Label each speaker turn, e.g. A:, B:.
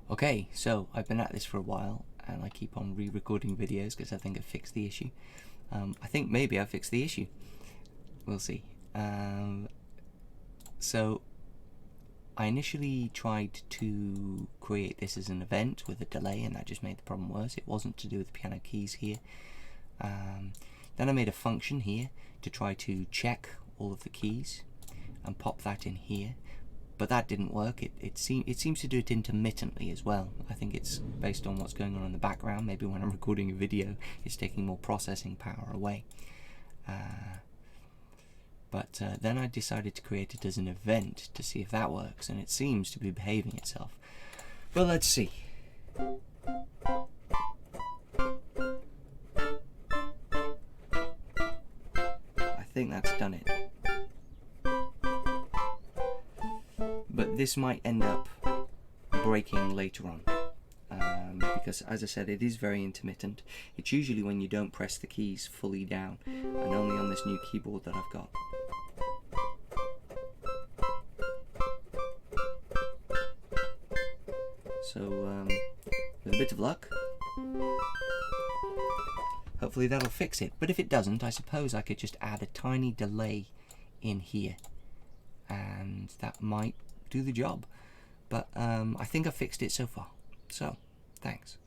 A: Okay, so I've been at this for a while and I keep on re-recording videos because I think I fixed the issue. I think maybe I fixed the issue. We'll see. So I initially tried to create this as an event with a delay, and that just made the problem worse. It wasn't to do with the piano keys here. Then I made a function here to try to check all of the keys and pop that in here, but that didn't work. It seems to do it intermittently as well. I think it's based on what's going on in the background. Maybe when I'm recording a video it's taking more processing power away. But then I decided to create it as an event to see if that works, and it seems to be behaving itself. But let's see. I think that's done it. But this might end up breaking later on. Because, as I said, it is very intermittent. It's usually when you don't press the keys fully down, and only on this new keyboard that I've got. So, with a bit of luck, hopefully that'll fix it. But if it doesn't, I suppose I could just add a tiny delay in here, and that might do the job. But I think I fixed it so far. So, thanks.